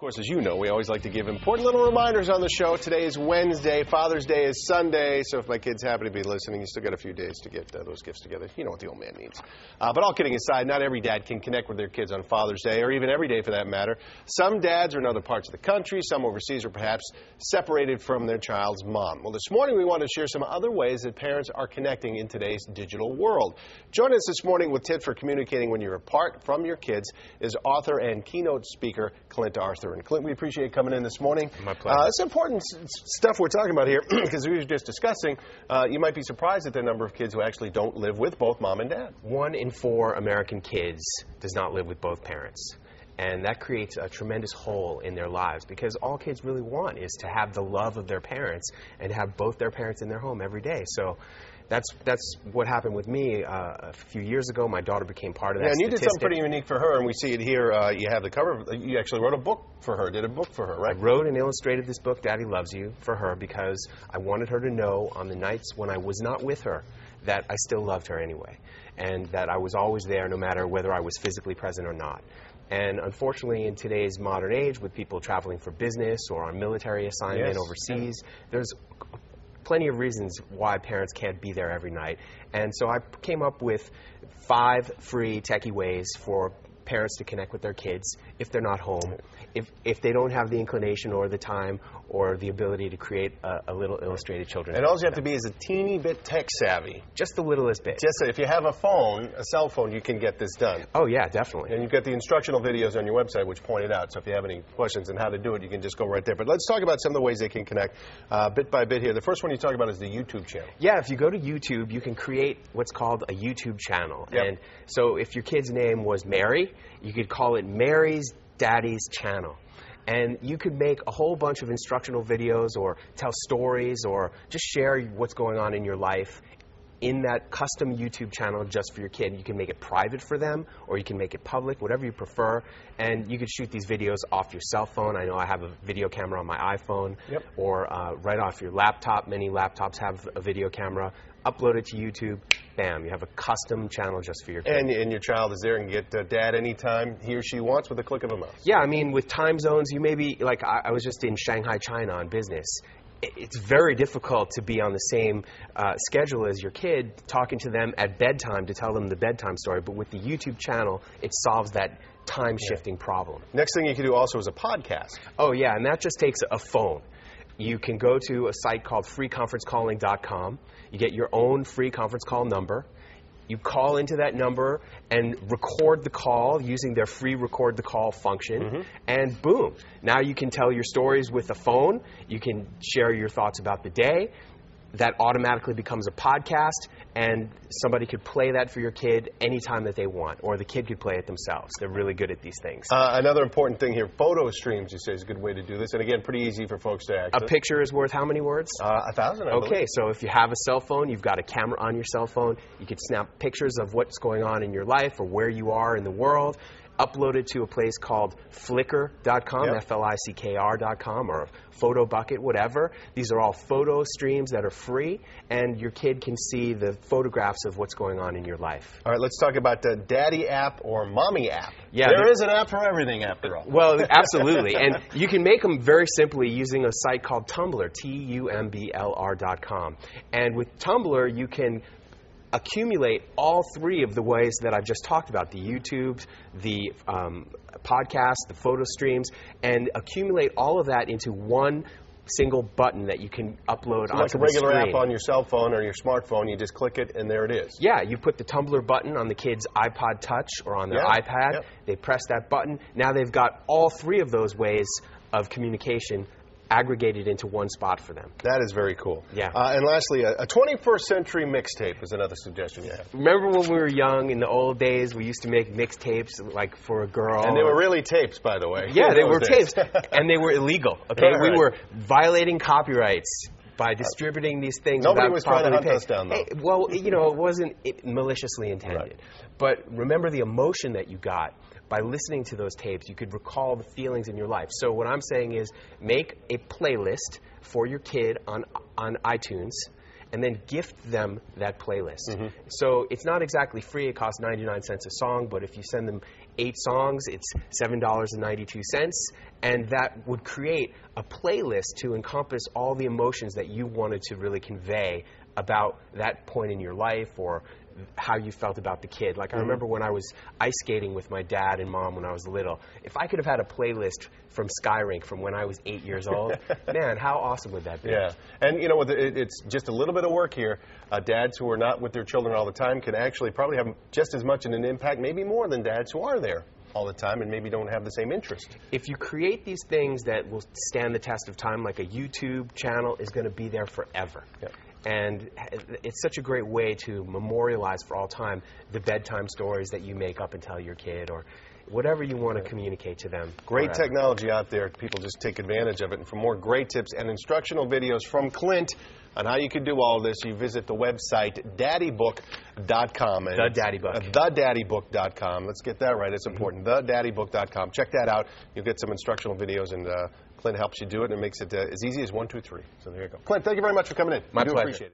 Of course, as you know, we always like to give important little reminders on the show. Today is Wednesday. Father's Day is Sunday. So if my kids happen to be listening, you still got a few days to get those gifts together. You know what the old man means. But all kidding aside, not every dad can connect with their kids on Father's Day, or even every day for that matter. Some dads are in other parts of the country, some overseas, or perhaps separated from their child's mom. Well, this morning we want to share some other ways that parents are connecting in today's digital world. Join us this morning with tips for communicating when you're apart from your kids is author and keynote speaker Clint Arthur. And Clint, we appreciate you coming in this morning. My pleasure. It's important stuff we're talking about here because we were just discussing. You might be surprised at the number of kids who actually don't live with both mom and dad. 1 in 4 American kids does not live with both parents. And that creates a tremendous hole in their lives because all kids really want is to have the love of their parents and have both their parents in their home every day. So that's what happened with me a few years ago. My daughter became part of that and you statistic. did something pretty unique for her, and we see it here. You have the cover. You actually wrote a book for her, did a book for her, right? I wrote and illustrated this book, Daddy Loves You, for her because I wanted her to know on the nights when I was not with her that I still loved her anyway, and that I was always there no matter whether I was physically present or not. And unfortunately, in today's modern age, with people traveling for business or on military assignment overseas, there's plenty of reasons why parents can't be there every night. And so I came up with 5 free techie ways for parents to connect with their kids if they're not home, if they don't have the inclination or the time or the ability to create a little illustrated children's book. And all you have to be is a teeny bit tech savvy. Just the littlest bit. Just if you have a phone, a cell phone, you can get this done. Oh, yeah, definitely. And you've got the instructional videos on your website which point it out. So if you have any questions on how to do it, you can just go right there. But let's talk about some of the ways they can connect bit by bit here. The first one you talk about is the YouTube channel. Yeah, if you go to YouTube, you can create what's called a YouTube channel. Yep. And so if your kid's name was Mary, you could call it Mary's Daddy's Channel. And you could make a whole bunch of instructional videos or tell stories or just share what's going on in your life in that custom YouTube channel just for your kid. You can make it private for them or you can make it public, whatever you prefer. And you could shoot these videos off your cell phone. I know I have a video camera on my iPhone. Yep. Or right off your laptop. Many laptops have a video camera. Upload it to YouTube. Bam, you have a custom channel just for your kid. And your child is there and get dad anytime he or she wants with a click of a mouse. Yeah, I mean, with time zones, you may be, like I was just in Shanghai, China on business. It's very difficult to be on the same schedule as your kid, talking to them at bedtime to tell them the bedtime story. But with the YouTube channel, it solves that time-shifting problem. Next thing you can do also is a podcast. Oh, yeah, and that just takes a phone. You can go to a site called freeconferencecalling.com. You get your own free conference call number. You call into that number and record the call using their free record the call function. And boom, now you can tell your stories with a phone. You can share your thoughts about the day. That automatically becomes a podcast, and somebody could play that for your kid anytime that they want, or the kid could play it themselves. They're really good at these things. Another important thing here, photo streams, you say, is a good way to do this. And again, pretty easy for folks to access. A picture is worth how many words? 1,000, I believe. Okay, so if you have a cell phone, you've got a camera on your cell phone, you can snap pictures of what's going on in your life or where you are in the world, upload it to a place called Flickr.com, Flickr.com, or Photo Bucket, whatever. These are all photo streams that are free, and your kid can see the photographs of what's going on in your life. All right, let's talk about the Daddy app or Mommy app. Yeah, there is an app for everything, after all. Well, absolutely. And you can make them very simply using a site called Tumblr, TUMBLR.com. And with Tumblr, you can accumulate all 3 of the ways that I've just talked about, the YouTube, the podcast, the photo streams, and accumulate all of that into one single button that you can upload onto the screen. Like a regular app on your cell phone or your smartphone, you just click it and there it is. Yeah, you put the Tumblr button on the kid's iPod Touch or on their iPad. They press that button. Now they've got all 3 of those ways of communication aggregated into one spot for them. That is very cool. Yeah. And lastly, a 21st century mixtape is another suggestion you have. Remember when we were young, in the old days, we used to make mixtapes, like for a girl. And they were really tapes, by the way. Yeah, they were tapes. And they were illegal. Okay, Right. We were violating copyrights by distributing these things. Nobody without was trying to hunt properly us down, though. Hey, well, you know, it wasn't maliciously intended. Right. But remember the emotion that you got by listening to those tapes. You could recall the feelings in your life. So what I'm saying is make a playlist for your kid on iTunes and then gift them that playlist. So it's not exactly free. It costs 99 cents a song, but if you send them 8 songs, it's $7.92, and that would create a playlist to encompass all the emotions that you wanted to really convey about that point in your life or how you felt about the kid. Like I remember when I was ice skating with my dad and mom when I was little. If I could have had a playlist from Skyrink from when I was 8 years old, man, how awesome would that be? Yeah, and you know, it's just a little bit of work here. Dads who are not with their children all the time can actually probably have just as much of an impact, maybe more than dads who are there all the time and maybe don't have the same interest. If you create these things that will stand the test of time, like a YouTube channel is going to be there forever. Yeah. And it's such a great way to memorialize for all time the bedtime stories that you make up and tell your kid or whatever you want to communicate to them. Great technology out there. People just take advantage of it. And for more great tips and instructional videos from Clint on how you can do all this, you visit the website daddybook.com. The Daddy Book. Thedaddybook.com. Let's get that right. It's important. Thedaddybook.com. Check that out. You'll get some instructional videos, and Clint helps you do it, and it makes it as easy as 1, 2, 3. So there you go. Clint, thank you very much for coming in. My pleasure. Appreciate it.